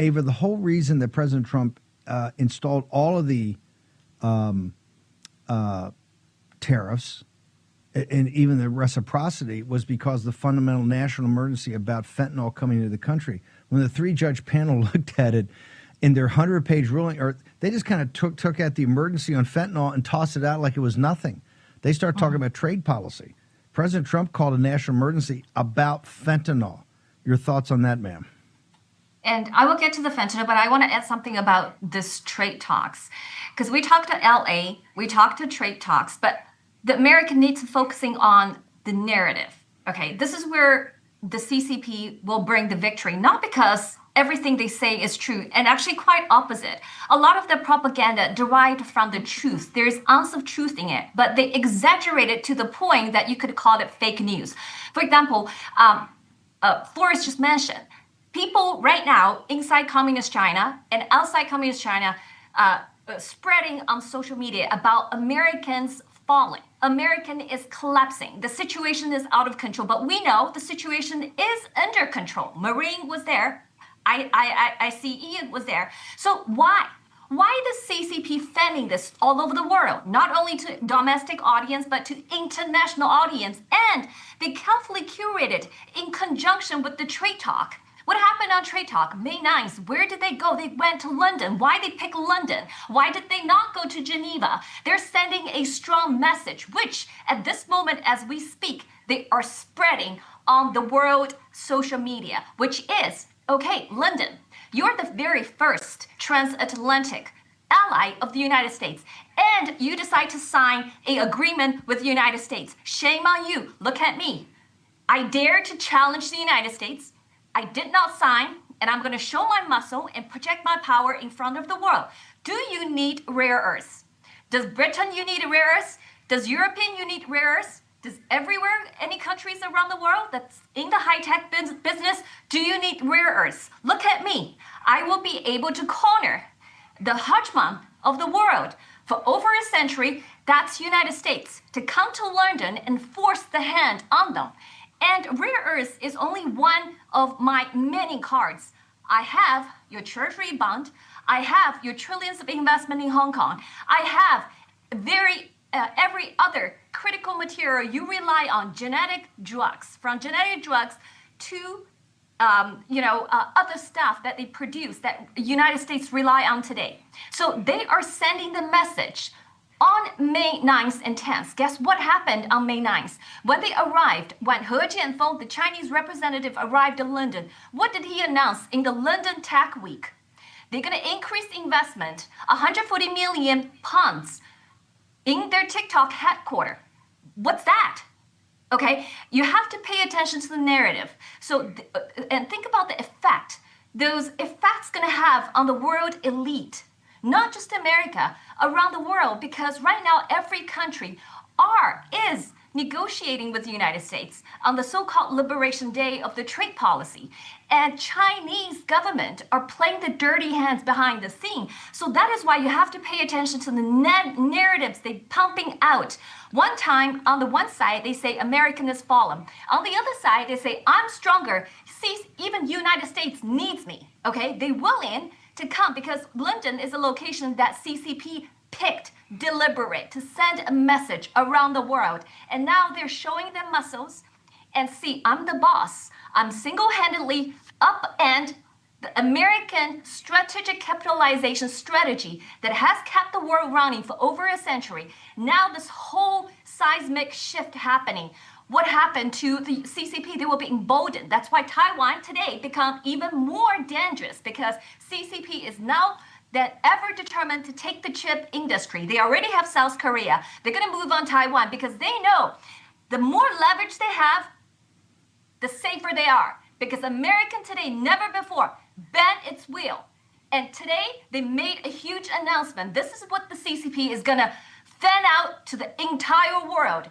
Ava, the whole reason that President Trump installed all of the tariffs and even the reciprocity was because the fundamental national emergency about fentanyl coming into the country. When the 3-judge panel looked at it in their 100-page ruling, or they just kind of took out the emergency on fentanyl and tossed it out like it was nothing. They started talking about trade policy. President Trump called a national emergency about fentanyl. Your thoughts on that, ma'am? And I will get to the fentanyl, but I want to add something about this trade talks. Because we talked to LA, we talked to trade talks, but the American needs to focusing on the narrative. Okay, this is where the CCP will bring the victory, not because everything they say is true, and actually quite opposite. A lot of the propaganda derived from the truth. There's ounce of truth in it, but they exaggerate it to the point that you could call it fake news. For example, Flores just mentioned, people right now inside communist China and outside communist China spreading on social media about Americans falling. American is collapsing. The situation is out of control, but we know the situation is under control. Marine was there. I see Ian was there. So why? Why the CCP fanning this all over the world, not only to domestic audience, but to international audience, and they carefully curated in conjunction with the trade talk. What happened on Trade Talk? May 9th, where did they go? They went to London. Why did they pick London? Why did they not go to Geneva? They're sending a strong message, which at this moment as we speak, they are spreading on the world social media, which is, okay, London, you're the very first transatlantic ally of the United States, and you decide to sign an agreement with the United States. Shame on you. Look at me. I dare to challenge the United States. I did not sign, and I'm going to show my muscle and project my power in front of the world. Do you need rare earths? Does Britain, you need rare earths? Does European, you need rare earths? Does everywhere, any countries around the world that's in the high-tech business, do you need rare earths? Look at me. I will be able to corner the hegemon of the world for over a century, that's United States, to come to London and force the hand on them. And rare earths is only one of my many cards. I have your treasury bond. I have your trillions of investment in Hong Kong. I have every other critical material you rely on, genetic drugs, from genetic drugs to other stuff that they produce that United States rely on today. So they are sending the message. On May 9th and 10th, guess what happened on May 9th? When they arrived, when He Jianfeng, the Chinese representative, arrived in London, what did he announce in the London Tech Week? They're going to increase investment, 140 million pounds in their TikTok headquarters. What's that? Okay, you have to pay attention to the narrative. So, and think about the effect those effects going to have on the world elite. Not just America, around the world, because right now every country is negotiating with the United States on the so-called Liberation Day of the trade policy. And Chinese government are playing the dirty hands behind the scene. So that is why you have to pay attention to the narratives they're pumping out. One time, on the one side, they say American is fallen. On the other side, they say, I'm stronger. See, even United States needs me, okay? They're willing to come because London is a location that CCP picked deliberate to send a message around the world. And now they're showing their muscles and see, I'm the boss. I'm single-handedly upend the American strategic capitalization strategy that has kept the world running for over a century. Now this whole seismic shift happening. What happened to the CCP? They will be emboldened. That's why Taiwan today become even more dangerous because CCP is now that ever determined to take the chip industry. They already have South Korea. They're going to move on Taiwan because they know the more leverage they have, the safer they are. Because American today, never before, bent its will. And today, they made a huge announcement. This is what the CCP is going to fan out to the entire world.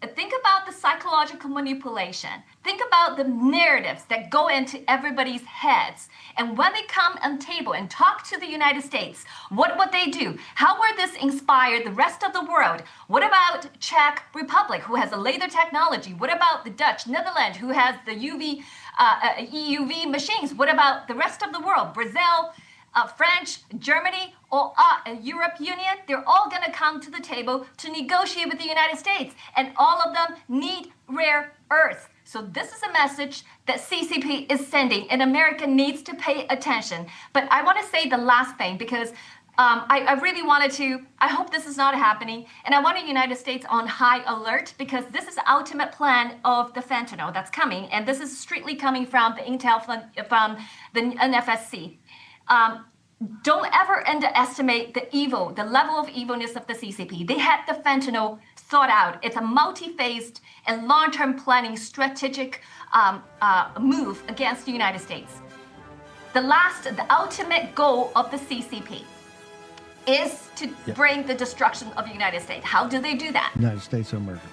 Think about the psychological manipulation. Think about the narratives that go into everybody's heads. And when they come on table and talk to the United States, what would they do? How will this inspire the rest of the world? What about Czech Republic, who has a laser technology? What about the Dutch, Netherlands, who has the EUV machines? What about the rest of the world? Brazil, French, Germany, or Europe Union, they're all going to come to the table to negotiate with the United States, and all of them need rare earths. So this is a message that CCP is sending, and America needs to pay attention. But I want to say the last thing, because I really wanted to, I hope this is not happening, and I want the United States on high alert, because this is the ultimate plan of the fentanyl that's coming, and this is strictly coming from the intel from the NFSC. Don't ever underestimate the level of evilness of the CCP. They had the fentanyl thought out. It's a multi-phased and long-term planning strategic move against the United States. The ultimate goal of the CCP is to bring the destruction of the United States. How do they do that? United States of America.